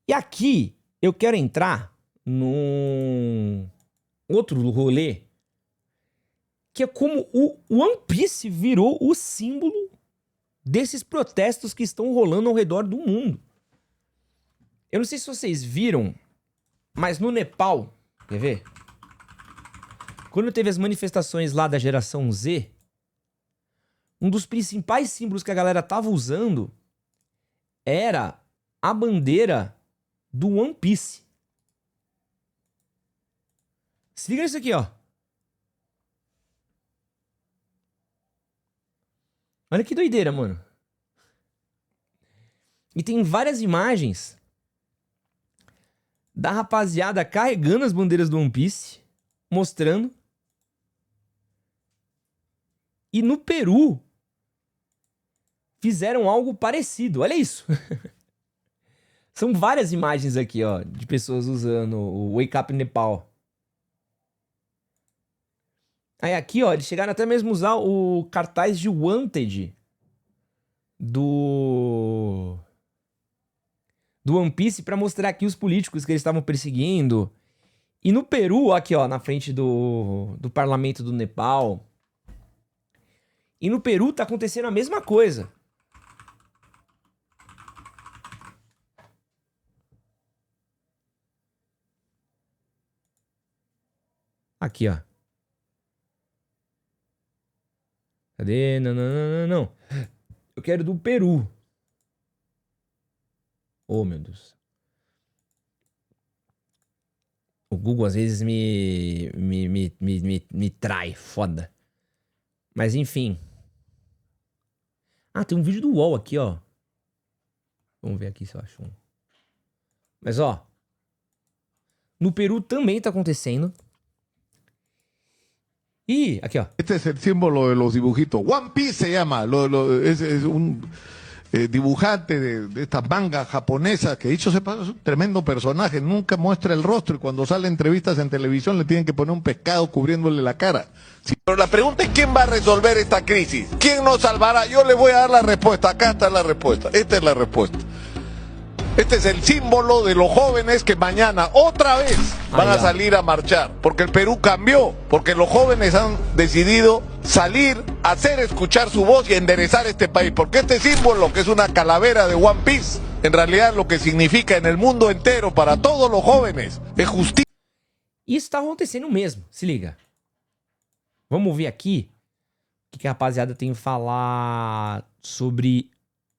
E aqui eu quero entrar num outro rolê, que é como o One Piece virou o símbolo desses protestos que estão rolando ao redor do mundo. Eu não sei se vocês viram, mas no Nepal, quer ver? Quando teve as manifestações lá da geração Z, um dos principais símbolos que a galera tava usando era a bandeira do One Piece. Se liga nisso aqui, ó. Olha que doideira, mano. E tem várias imagens da rapaziada carregando as bandeiras do One Piece, mostrando. E no Peru fizeram algo parecido. Olha isso. São várias imagens aqui, ó, de pessoas usando o Wake Up Nepal. Aí aqui, ó, eles chegaram até mesmo a usar o cartaz de Wanted do One Piece pra mostrar aqui os políticos que eles estavam perseguindo. E no Peru, aqui, ó, na frente do parlamento do Nepal. E no Peru tá acontecendo a mesma coisa. Aqui, ó. Cadê? Não, não, não, não, não. Eu quero do Peru. Oh, meu Deus. O Google às vezes me trai, foda. Mas enfim. Ah, tem um vídeo do UOL aqui, ó. Vamos ver aqui se eu acho um. Mas, ó. No Peru também tá acontecendo. Y aquí va. Este es el símbolo de los dibujitos. One Piece se llama. Es un dibujante de estas mangas japonesas que, dicho sepa, es un tremendo personaje. Nunca muestra el rostro y cuando sale entrevistas en televisión le tienen que poner un pescado cubriéndole la cara. Sí. Pero la pregunta es ¿quién va a resolver esta crisis? ¿Quién nos salvará? Yo le voy a dar la respuesta. Acá está la respuesta. Esta es la respuesta. Este es el símbolo de los jóvenes que mañana otra vez van a salir a marchar, porque el Perú cambió, porque los jóvenes han decidido salir, hacer escuchar su voz y enderezar este país, porque este símbolo, que es una calavera de One Piece, en realidad lo que significa en el mundo entero para todos los jóvenes es justicia. Isso tá acontecendo mesmo, se liga. Vamos ver aqui o que a rapaziada tem a falar sobre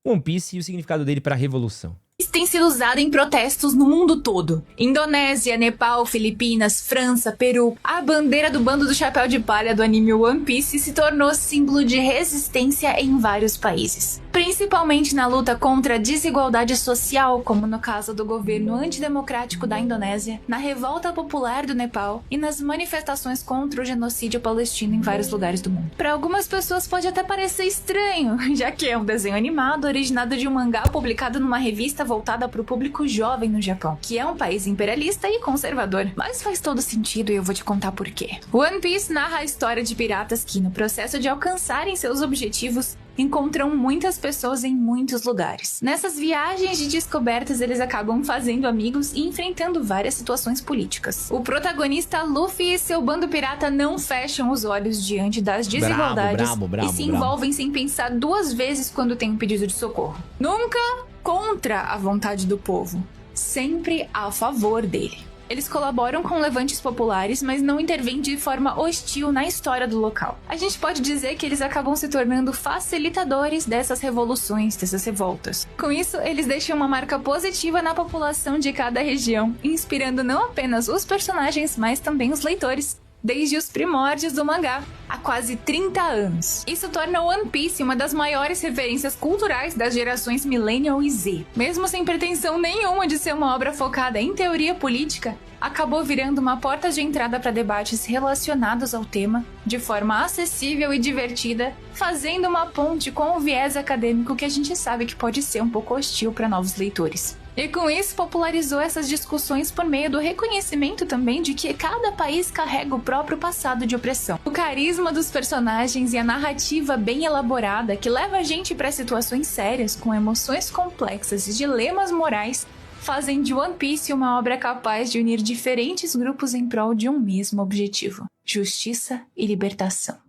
One Piece e o significado dele para a revolução. Tem sido usado em protestos no mundo todo. Indonésia, Nepal, Filipinas, França, Peru. A bandeira do bando do chapéu de palha do anime One Piece se tornou símbolo de resistência em vários países. Principalmente na luta contra a desigualdade social, como no caso do governo antidemocrático da Indonésia, na revolta popular do Nepal e nas manifestações contra o genocídio palestino em vários lugares do mundo. Para algumas pessoas pode até parecer estranho, já que é um desenho animado originado de um mangá publicado numa revista voltada para o público jovem no Japão, que é um país imperialista e conservador. Mas faz todo sentido e eu vou te contar por quê. One Piece narra a história de piratas que, no processo de alcançarem seus objetivos, encontram muitas pessoas em muitos lugares. Nessas viagens de descobertas, eles acabam fazendo amigos e enfrentando várias situações políticas. O protagonista Luffy e seu bando pirata não fecham os olhos diante das desigualdades e se envolvem sem pensar duas vezes quando tem um pedido de socorro. Nunca contra a vontade do povo, sempre a favor dele. Eles colaboram com levantes populares, mas não intervêm de forma hostil na história do local. A gente pode dizer que eles acabam se tornando facilitadores dessas revoluções, dessas revoltas. Com isso, eles deixam uma marca positiva na população de cada região, inspirando não apenas os personagens, mas também os leitores, desde os primórdios do mangá, há quase 30 anos. Isso torna One Piece uma das maiores referências culturais das gerações Millennial e Z. Mesmo sem pretensão nenhuma de ser uma obra focada em teoria política, acabou virando uma porta de entrada para debates relacionados ao tema, de forma acessível e divertida, fazendo uma ponte com o viés acadêmico que a gente sabe que pode ser um pouco hostil para novos leitores. E com isso popularizou essas discussões por meio do reconhecimento também de que cada país carrega o próprio passado de opressão. O carisma dos personagens e a narrativa bem elaborada que leva a gente para situações sérias com emoções complexas e dilemas morais fazem de One Piece uma obra capaz de unir diferentes grupos em prol de um mesmo objetivo: justiça e libertação.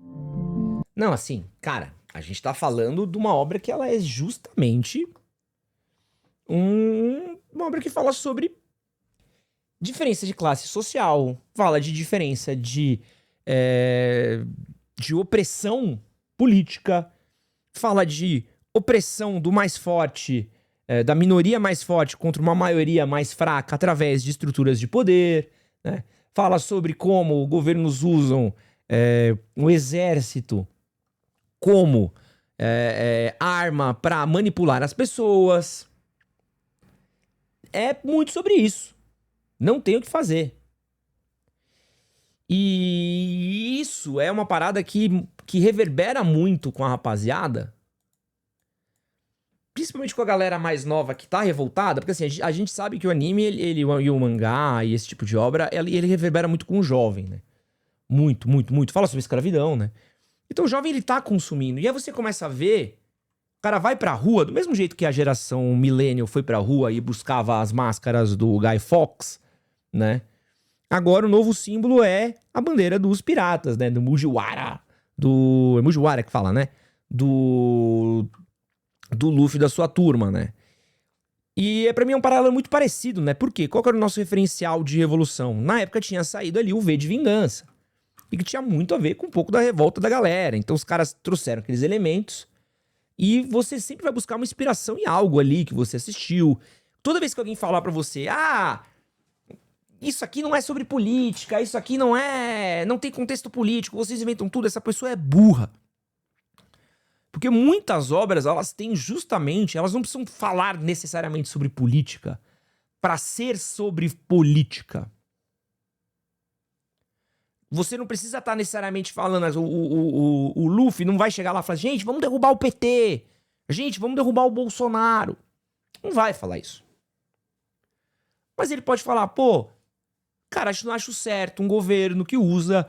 Não, assim, cara, a gente tá falando de uma obra que ela é justamente uma obra que fala sobre diferença de classe social, fala de diferença de opressão política, fala de opressão do mais forte, da minoria mais forte contra uma maioria mais fraca através de estruturas de poder, né? Fala sobre como governos usam o exército como arma para manipular as pessoas. É muito sobre isso. Não tem o que fazer. E isso é uma parada que reverbera muito com a rapaziada. Principalmente com a galera mais nova que tá revoltada. Porque assim, a gente sabe que o anime e o mangá e esse tipo de obra, ele reverbera muito com o jovem, né? Muito, muito, muito. Fala sobre escravidão, né? Então o jovem, ele tá consumindo. E aí você começa a ver... O cara vai pra rua, do mesmo jeito que a geração millennial foi pra rua e buscava as máscaras do Guy Fawkes, né? Agora o novo símbolo é a bandeira dos piratas, né? Do Mugiwara. É Mugiwara que fala, né? Do Luffy da sua turma, né? E pra mim é um paralelo muito parecido, né? Por quê? Qual que era o nosso referencial de revolução? Na época tinha saído ali o V de Vingança. E que tinha muito a ver com um pouco da revolta da galera. Então os caras trouxeram aqueles elementos e você sempre vai buscar uma inspiração em algo ali que você assistiu. Toda vez que alguém falar pra você, isso aqui não é sobre política, isso aqui não tem contexto político, vocês inventam tudo, essa pessoa é burra. Porque muitas obras, elas não precisam falar necessariamente sobre política para ser sobre política. Você não precisa estar necessariamente falando, o Luffy não vai chegar lá e falar, gente, vamos derrubar o PT, gente, vamos derrubar o Bolsonaro. Não vai falar isso. Mas ele pode falar, pô, cara, não acho certo um governo que usa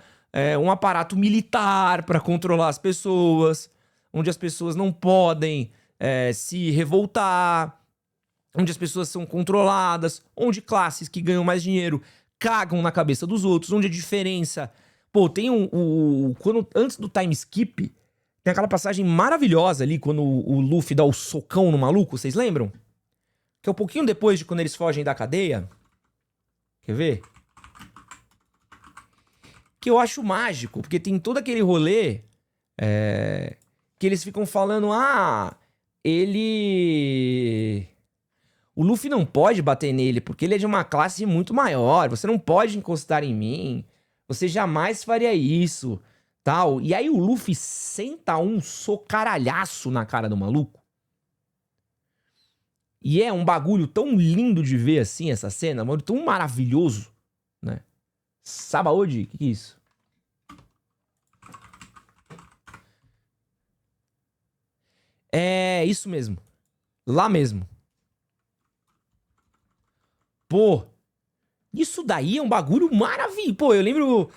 um aparato militar para controlar as pessoas, onde as pessoas não podem se revoltar, onde as pessoas são controladas, onde classes que ganham mais dinheiro cagam na cabeça dos outros, onde a diferença... Pô, tem antes do time skip, tem aquela passagem maravilhosa ali, quando o Luffy dá o socão no maluco, vocês lembram? Que é um pouquinho depois de quando eles fogem da cadeia. Quer ver? Que eu acho mágico, porque tem todo aquele rolê que eles ficam falando, o Luffy não pode bater nele, porque ele é de uma classe muito maior, você não pode encostar em mim, você jamais faria isso, tal. E aí o Luffy senta um socaralhaço na cara do maluco. E é um bagulho tão lindo de ver assim, essa cena, mano, tão maravilhoso, né? Sabaody, o que é isso? É isso mesmo. Lá mesmo. Pô, isso daí é um bagulho maravilhoso. Pô, eu lembro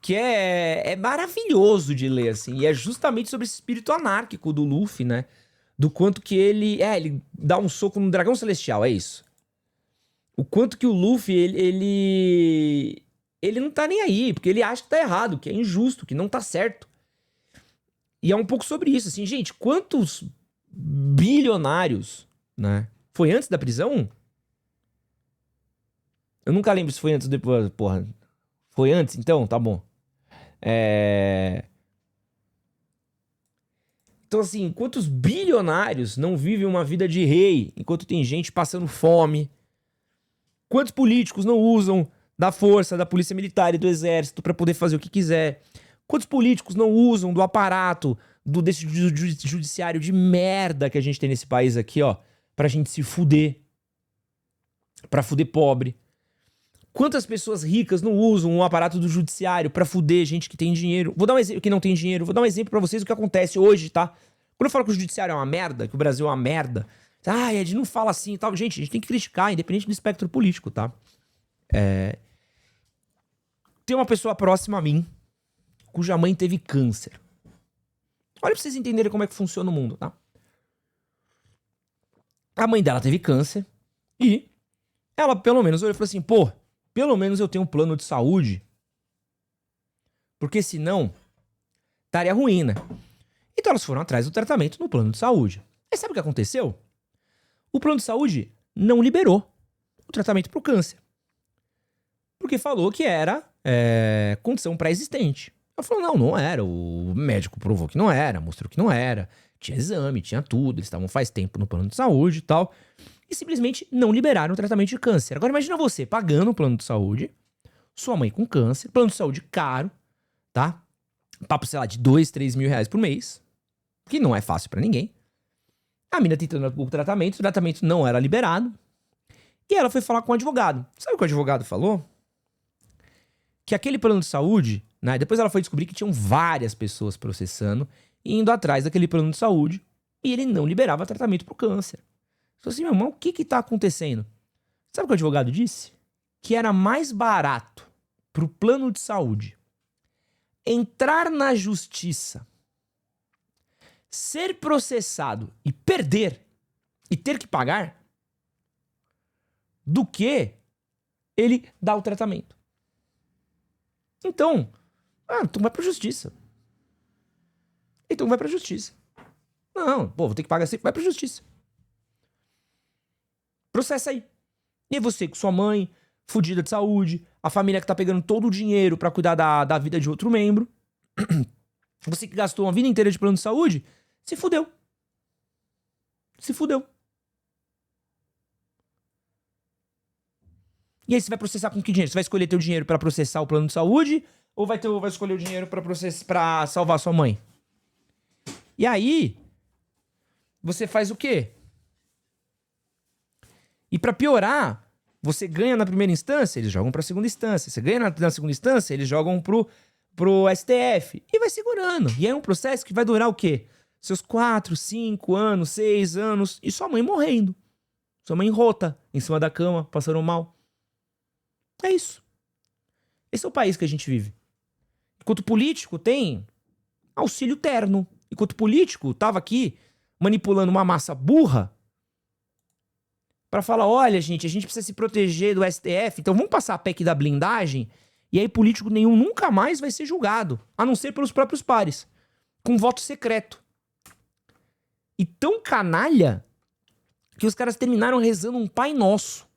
que é maravilhoso de ler, assim. E é justamente sobre esse espírito anárquico do Luffy, né? Do quanto que ele dá um soco no dragão celestial, é isso. O quanto que o Luffy, ele não tá nem aí, porque ele acha que tá errado, que é injusto, que não tá certo. E é um pouco sobre isso, assim, gente, quantos bilionários, né? Foi antes da prisão? Eu nunca lembro se foi antes ou depois, porra. Foi antes, então? Tá bom. Então, assim, quantos bilionários não vivem uma vida de rei, enquanto tem gente passando fome? Quantos políticos não usam da força, da polícia militar e do exército pra poder fazer o que quiser? Quantos políticos não usam do aparato, desse judiciário de merda que a gente tem nesse país aqui, ó, pra gente se fuder? Pra fuder pobre? Quantas pessoas ricas não usam o aparato do judiciário pra fuder gente que tem dinheiro? Vou dar um exemplo que não tem dinheiro. Vou dar um exemplo pra vocês do que acontece hoje, tá? Quando eu falo que o judiciário é uma merda, que o Brasil é uma merda, Ed, não fala assim e tal. Gente, a gente tem que criticar, independente do espectro político, tá? Tem uma pessoa próxima a mim, cuja mãe teve câncer. Olha pra vocês entenderem como é que funciona o mundo, tá? A mãe dela teve câncer e ela pelo menos olhou e falou assim, pô, pelo menos eu tenho um plano de saúde, porque senão estaria ruim, né? Então elas foram atrás do tratamento no plano de saúde. Aí sabe o que aconteceu? O plano de saúde não liberou o tratamento pro câncer. Porque falou que era condição pré-existente. Ela falou, não era. O médico provou que não era, mostrou que não era. Tinha exame, tinha tudo. Eles estavam faz tempo no plano de saúde e tal. E simplesmente não liberaram o tratamento de câncer. Agora imagina você pagando o plano de saúde, sua mãe com câncer, plano de saúde caro, tá? Papo, sei lá, de 2, 3 mil reais por mês. Que não é fácil pra ninguém. A mina tentando o tratamento não era liberado. E ela foi falar com o advogado. Sabe o que o advogado falou? Que aquele plano de saúde, né? Depois ela foi descobrir que tinham várias pessoas processando e indo atrás daquele plano de saúde. E ele não liberava tratamento pro câncer. Falei assim, meu irmão, o que tá acontecendo? Sabe o que o advogado disse? Que era mais barato pro plano de saúde entrar na justiça, ser processado e perder e ter que pagar do que ele dar o tratamento. Então, então vai pra justiça. Então vai pra justiça. Não, pô, vou ter que pagar assim, vai pra justiça. Processa aí. E aí você com sua mãe, fudida de saúde, a família que tá pegando todo o dinheiro pra cuidar da vida de outro membro, você que gastou uma vida inteira de plano de saúde, se fudeu. Se fudeu. E aí você vai processar com que dinheiro? Você vai escolher teu dinheiro pra processar o plano de saúde ou vai escolher o dinheiro pra salvar sua mãe? E aí, você faz o quê? E pra piorar, você ganha na primeira instância, eles jogam pra segunda instância. Você ganha na segunda instância, eles jogam pro STF. E vai segurando. E é um processo que vai durar o quê? Seus 4, 5 anos, 6 anos. E sua mãe morrendo. Sua mãe rota, em cima da cama, passando mal. É isso. Esse é o país que a gente vive. Enquanto político tem auxílio terno. Enquanto político tava aqui manipulando uma massa burra pra falar, olha, gente, a gente precisa se proteger do STF, então vamos passar a PEC da blindagem, e aí político nenhum nunca mais vai ser julgado, a não ser pelos próprios pares, com voto secreto. E tão canalha que os caras terminaram rezando um Pai Nosso.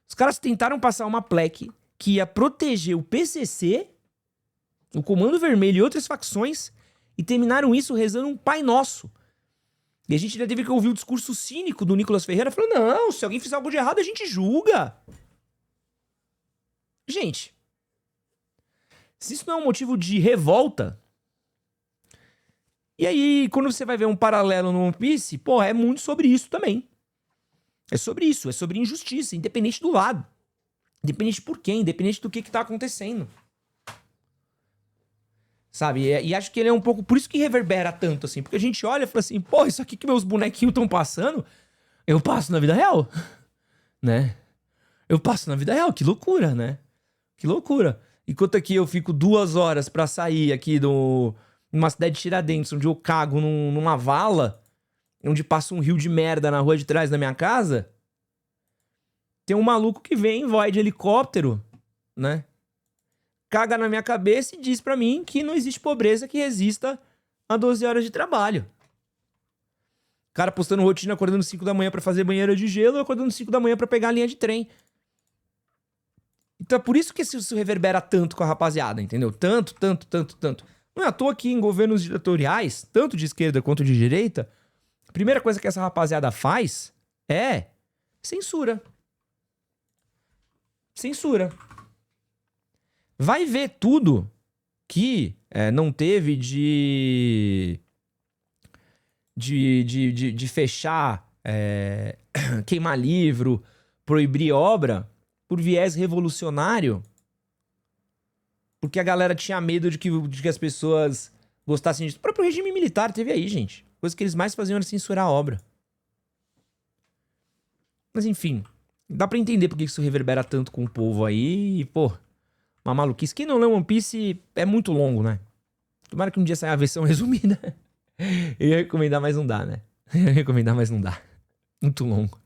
Os caras tentaram passar uma PLEC que ia proteger o PCC, o Comando Vermelho e outras facções, e terminaram isso rezando um Pai Nosso. E a gente ainda teve que ouvir o discurso cínico do Nicolas Ferreira falando, não, se alguém fizer algo de errado, a gente julga. Gente, se isso não é um motivo de revolta, e aí quando você vai ver um paralelo no One Piece, pô, é muito sobre isso também. É sobre isso, é sobre injustiça, independente do lado. Independente por quem, independente do que tá acontecendo. Sabe? E acho que ele é um pouco... Por isso que reverbera tanto, assim. Porque a gente olha e fala assim, pô, isso aqui que meus bonequinhos estão passando, eu passo na vida real. Né? Eu passo na vida real. Que loucura, né? Que loucura. Enquanto aqui eu fico 2 horas pra sair aqui numa cidade de Tiradentes, onde eu cago numa vala, onde passa um rio de merda na rua de trás da minha casa, tem um maluco que vem, vai de helicóptero, né? Caga na minha cabeça e diz pra mim que não existe pobreza que resista a 12 horas de trabalho. Cara postando rotina, acordando 5 da manhã pra fazer banheira de gelo, acordando 5 da manhã pra pegar a linha de trem. Então é por isso que isso reverbera tanto com a rapaziada, entendeu? Tanto. Não é à toa que em governos ditatoriais, tanto de esquerda quanto de direita, a primeira coisa que essa rapaziada faz é censura. Censura. Vai ver tudo que não teve de fechar, queimar livro, proibir obra por viés revolucionário, porque a galera tinha medo de que as pessoas gostassem disso. O próprio regime militar teve aí, gente. Coisa que eles mais faziam era censurar a obra. Mas enfim, dá pra entender por que isso reverbera tanto com o povo aí e, pô, uma maluquice. Quem não lê One Piece é muito longo, né? Tomara que um dia saia a versão resumida. Eu ia recomendar, mas não dá, né? Muito longo.